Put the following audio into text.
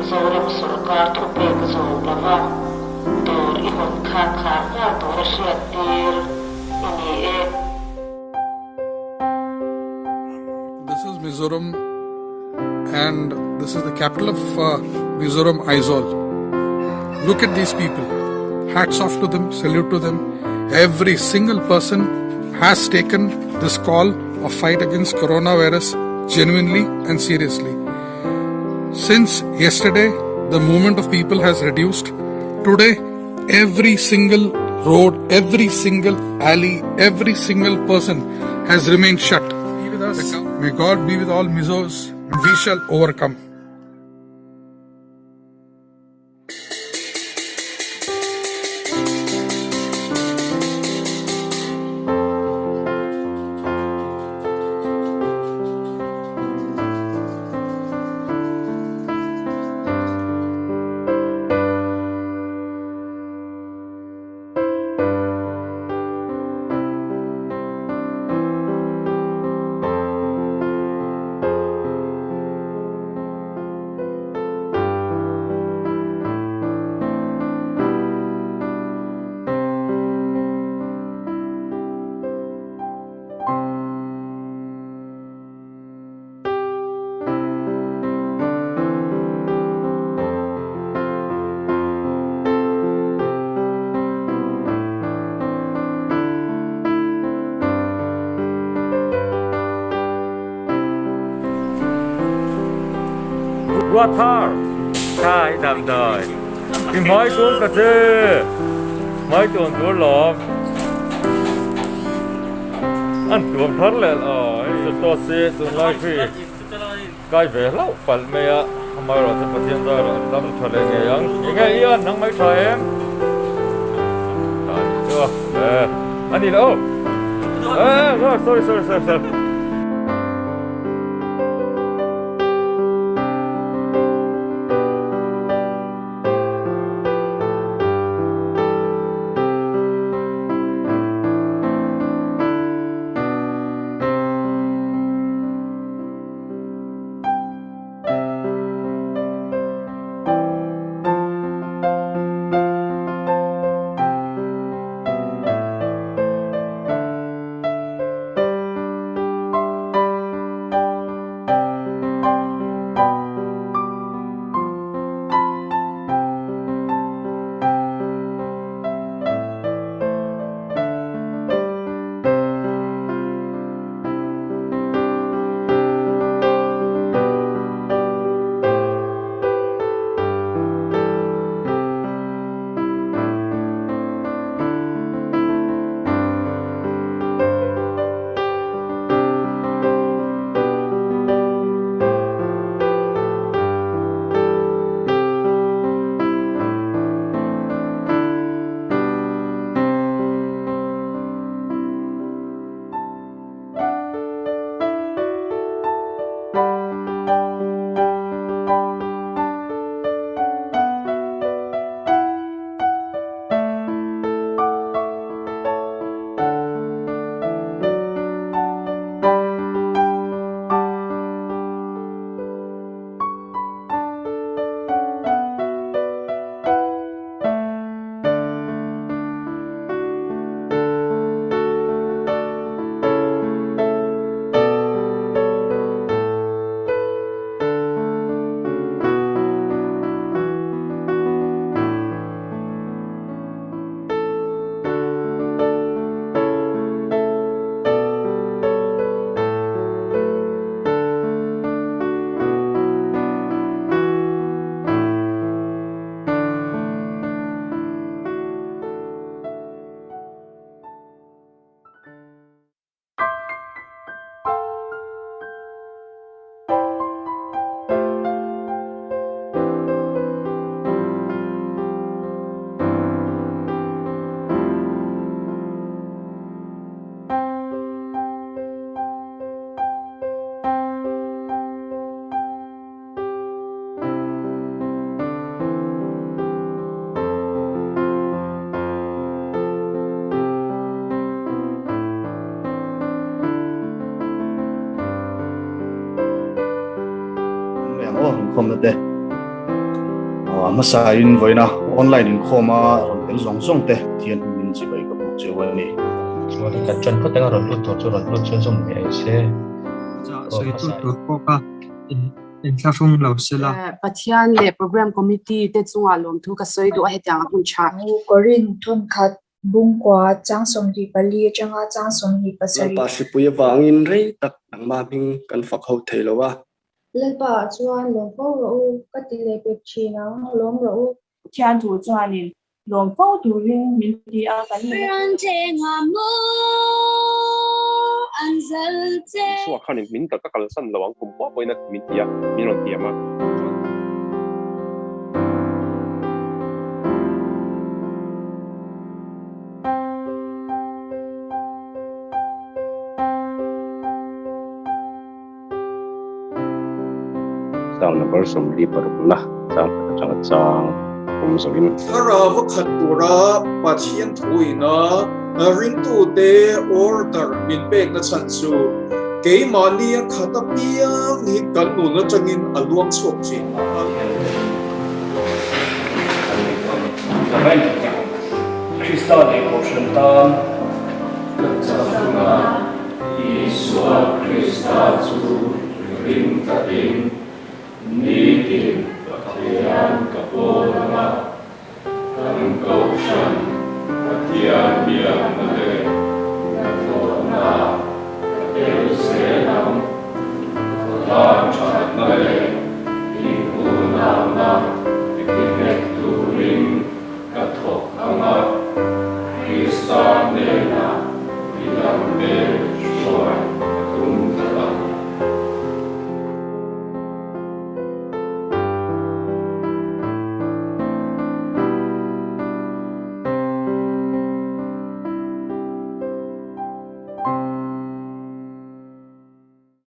Mizoram Sarkar thupe kazol lava dor ihon khan kharna dor shiatir ini e. This is Mizoram and this is the capital of Mizoram, Aizawl. Look at these people. Hats off to them, salute to them. Every single person has taken this call of fight against coronavirus genuinely and seriously. Since yesterday, the movement of people has reduced. Today, every single road, every single alley, every single person has remained shut. Be with us. May God be with all Mizos, and we shall overcome. Water, chai đầm đời, thì mới xuống cà chê, mới tuần túa lọp, ăn tuần thất lệ rồi, sự to xe tuần lai phi, cái về lâu phần mẹ, không ai rồi thì Pathian ra rồi, đâm thật lệ nghe những cái yên nắng mấy trời em, chưa, anh đi đâu, sorry. Kommer det Masain voina online in khoma tel zong zong te thian min chi bai ka bu chewani so the chuan put teng ron lut to ron lut chuan zum me se so itu tu ka in thafung lo sela Pathian le program committee te chunga lom thu ka soi du a hetang hun cha korin thun khat bung kwa changsom hi pali changa changsom hi pasari pa si puya wangin rei tak nangma ming kan fak ho theilowa lalpa chuan lom pho ro ka ti le pe china lom ro thian thu chuanin lom pho tu ring min ti a kan ni so khanin min ta ka kalsan lawang kum po poina min tia min ron tia ma sang number som li parula sang chang sogin ara va khatura Pathian thuina ring tu te order min pek na chanchu ke mania khatapia ni kan nu na changin aluang chok chi Kristallin portion tan